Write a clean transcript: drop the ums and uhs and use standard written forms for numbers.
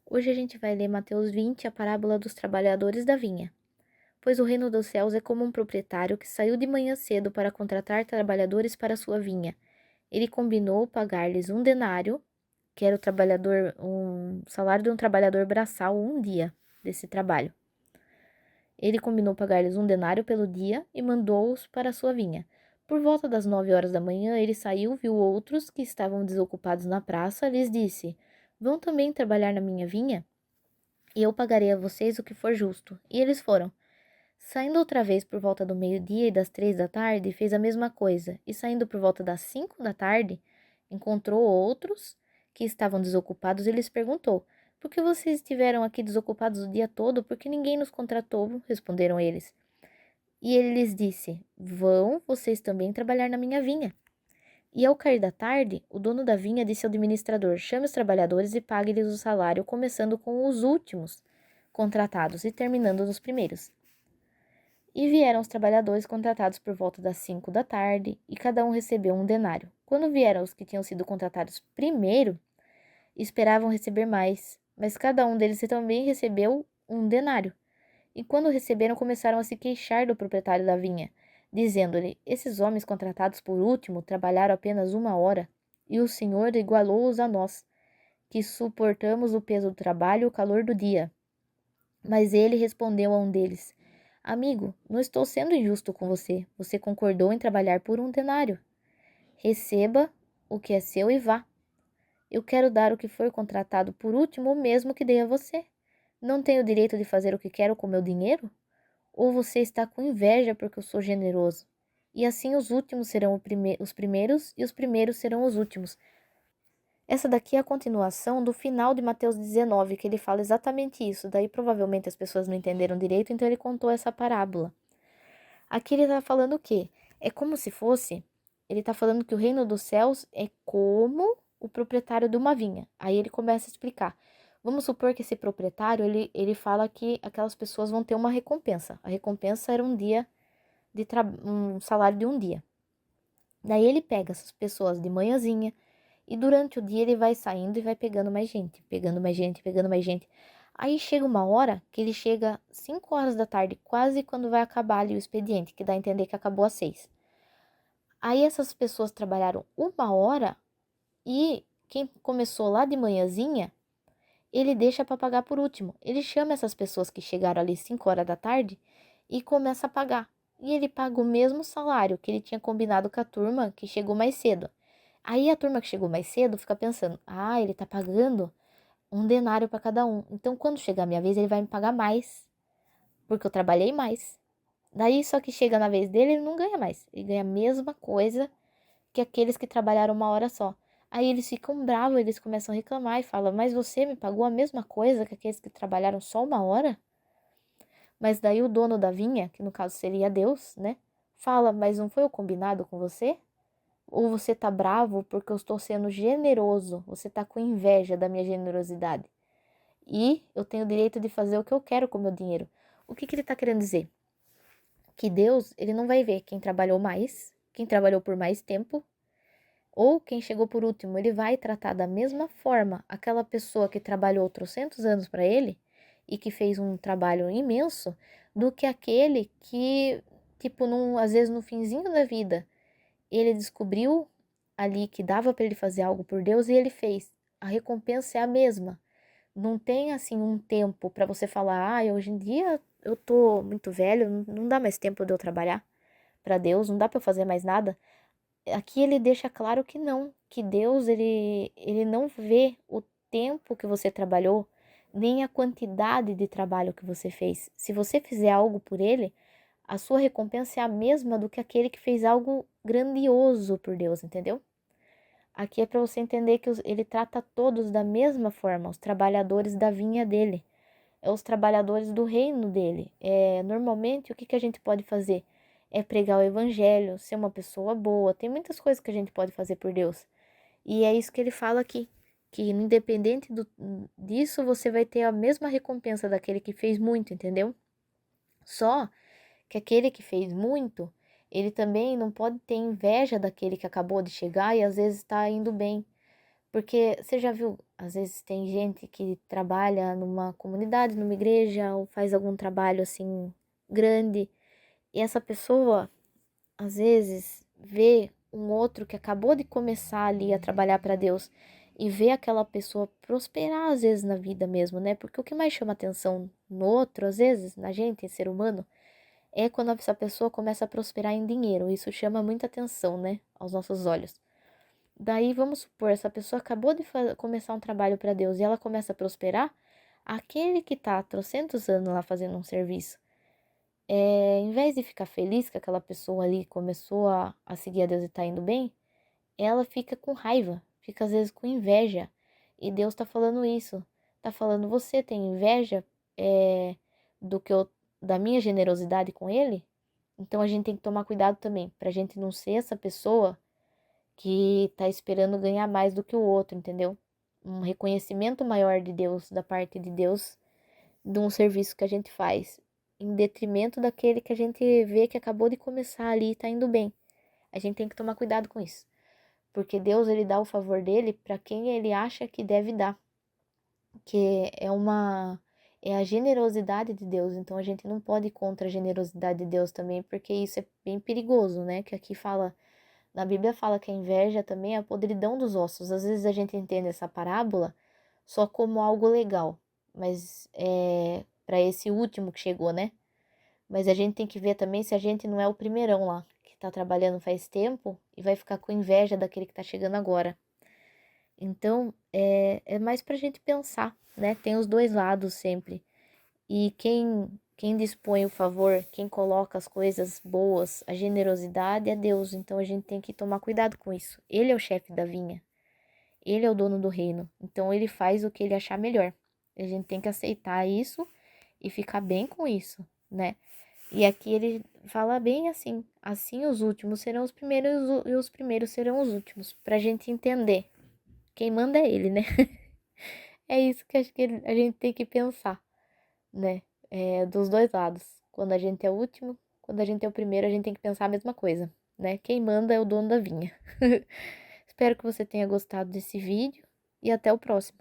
Hoje a gente vai ler Mateus 20, a parábola dos trabalhadores da vinha. Pois o reino dos céus é como um proprietário que saiu de manhã cedo para contratar trabalhadores para sua vinha. Ele combinou pagar-lhes um denário, que era um salário de um trabalhador braçal, um dia desse trabalho. Ele combinou pagar-lhes um denário pelo dia e mandou-os para a sua vinha. Por volta das 9 horas da manhã, ele saiu, viu outros que estavam desocupados na praça, lhes disse: Vão também trabalhar na minha vinha? E eu pagarei a vocês o que for justo. E eles foram. Saindo outra vez por volta do meio-dia e das 3 da tarde, fez a mesma coisa. E saindo por volta das 5 da tarde, encontrou outros que estavam desocupados e lhes perguntou: Por que vocês estiveram aqui desocupados o dia todo? Porque ninguém nos contratou, responderam eles. E ele lhes disse: Vão vocês também trabalhar na minha vinha. E ao cair da tarde, o dono da vinha disse ao administrador: Chame os trabalhadores e pague-lhes o salário, começando com os últimos contratados e terminando nos primeiros. E vieram os trabalhadores contratados por volta das 5 da tarde, e cada um recebeu um denário. Quando vieram os que tinham sido contratados primeiro, esperavam receber mais, mas cada um deles também recebeu um denário. E quando receberam, começaram a se queixar do proprietário da vinha, dizendo-lhe: Esses homens contratados por último trabalharam apenas 1 hora, e o Senhor igualou-os a nós, que suportamos o peso do trabalho e o calor do dia. Mas ele respondeu a um deles: Amigo, não estou sendo injusto com você. Você concordou em trabalhar por um denário. Receba o que é seu e vá. Eu quero dar o que for contratado por último, o mesmo que dei a você. Não tenho o direito de fazer o que quero com meu dinheiro? Ou você está com inveja porque eu sou generoso? E assim os últimos serão os primeiros e os primeiros serão os últimos. Essa daqui é a continuação do final de Mateus 19, que ele fala exatamente isso. Daí provavelmente as pessoas não entenderam direito, então ele contou essa parábola. Aqui ele está falando o quê? É como se fosse, ele está falando que o reino dos céus é como o proprietário de uma vinha. Aí ele começa a explicar. Vamos supor que esse proprietário, ele fala que aquelas pessoas vão ter uma recompensa. A recompensa era um salário de um dia. Daí ele pega essas pessoas de manhãzinha e durante o dia ele vai saindo e vai pegando mais gente, pegando mais gente, pegando mais gente. Aí chega uma hora que ele chega 5 horas da tarde, quase quando vai acabar ali o expediente, que dá a entender que acabou às 6. Aí essas pessoas trabalharam 1 hora e quem começou lá de manhãzinha, ele deixa para pagar por último. Ele chama essas pessoas que chegaram ali 5 horas da tarde e começa a pagar. E ele paga o mesmo salário que ele tinha combinado com a turma que chegou mais cedo. Aí a turma que chegou mais cedo fica pensando: ah, ele tá pagando um denário para cada um. Então, quando chegar a minha vez, ele vai me pagar mais, porque eu trabalhei mais. Daí, só que chega na vez dele, ele não ganha mais. Ele ganha a mesma coisa que aqueles que trabalharam 1 hora só. Aí eles ficam bravos, eles começam a reclamar e falam: Mas você me pagou a mesma coisa que aqueles que trabalharam só 1 hora? Mas daí o dono da vinha, que no caso seria Deus, né? Fala: Mas não foi o combinado com você? Ou você tá bravo porque eu estou sendo generoso? Você tá com inveja da minha generosidade? E eu tenho o direito de fazer o que eu quero com o meu dinheiro. O que que ele tá querendo dizer? Que Deus, ele não vai ver quem trabalhou mais, quem trabalhou por mais tempo, ou quem chegou por último. Ele vai tratar da mesma forma aquela pessoa que trabalhou trocentos anos para ele e que fez um trabalho imenso, do que aquele que, tipo, às vezes no finzinho da vida, ele descobriu ali que dava para ele fazer algo por Deus e ele fez. A recompensa é a mesma. Não tem assim um tempo para você falar: "Ah, hoje em dia eu tô muito velho, não dá mais tempo de eu trabalhar para Deus, não dá para eu fazer mais nada". Aqui ele deixa claro que não, que Deus ele não vê o tempo que você trabalhou, nem a quantidade de trabalho que você fez. Se você fizer algo por ele, a sua recompensa é a mesma do que aquele que fez algo grandioso por Deus, entendeu? Aqui é para você entender que ele trata todos da mesma forma, os trabalhadores da vinha dele, é os trabalhadores do reino dele. Normalmente, o que que a gente pode fazer? É pregar o evangelho, ser uma pessoa boa, tem muitas coisas que a gente pode fazer por Deus. E é isso que ele fala aqui, que independente disso, você vai ter a mesma recompensa daquele que fez muito, entendeu? Só que aquele que fez muito, ele também não pode ter inveja daquele que acabou de chegar e às vezes está indo bem, Porque você já viu, às vezes tem gente que trabalha numa comunidade, numa igreja, ou faz algum trabalho assim grande, e essa pessoa às vezes vê um outro que acabou de começar ali a trabalhar para Deus e vê aquela pessoa prosperar às vezes na vida mesmo, né? Porque o que mais chama atenção no outro, às vezes, na gente, ser humano, é quando essa pessoa começa a prosperar em dinheiro. Isso chama muita atenção, né, aos nossos olhos. Daí, vamos supor, essa pessoa acabou de começar um trabalho para Deus e ela começa a prosperar, aquele que tá há trocentos anos lá fazendo um serviço, em vez de ficar feliz que aquela pessoa ali começou a seguir a Deus e tá indo bem, ela fica com raiva, fica às vezes com inveja. E Deus tá falando isso. Tá falando, você tem inveja é, do que eu, da minha generosidade com ele? Então a gente tem que tomar cuidado também, pra gente não ser essa pessoa que tá esperando ganhar mais do que o outro, entendeu? Um reconhecimento maior de Deus, da parte de Deus, de um serviço que a gente faz, em detrimento daquele que a gente vê que acabou de começar ali e tá indo bem. A gente tem que tomar cuidado com isso, porque Deus ele dá o favor dele para quem ele acha que deve dar, que é a generosidade de Deus. Então a gente não pode ir contra a generosidade de Deus também, porque isso é bem perigoso, né? Que aqui fala, na Bíblia fala que a inveja também é a podridão dos ossos. Às vezes a gente entende essa parábola só como algo legal, mas é para esse último que chegou, né? Mas a gente tem que ver também se a gente não é o primeirão lá, que tá trabalhando faz tempo e vai ficar com inveja daquele que tá chegando agora. Então, é mais pra gente pensar, né? Tem os dois lados sempre. E quem dispõe o favor, quem coloca as coisas boas, a generosidade é Deus. Então a gente tem que tomar cuidado com isso. Ele é o chefe da vinha. Ele é o dono do reino. Então ele faz o que ele achar melhor. A gente tem que aceitar isso e ficar bem com isso, né? E aqui ele fala bem assim: assim os últimos serão os primeiros e os primeiros serão os últimos. Pra gente entender. Quem manda é ele, né? É isso que acho que a gente tem que pensar, né? Dos dois lados. Quando a gente é o último, quando a gente é o primeiro, a gente tem que pensar a mesma coisa, né? Quem manda é o dono da vinha. Espero que você tenha gostado desse vídeo e até o próximo.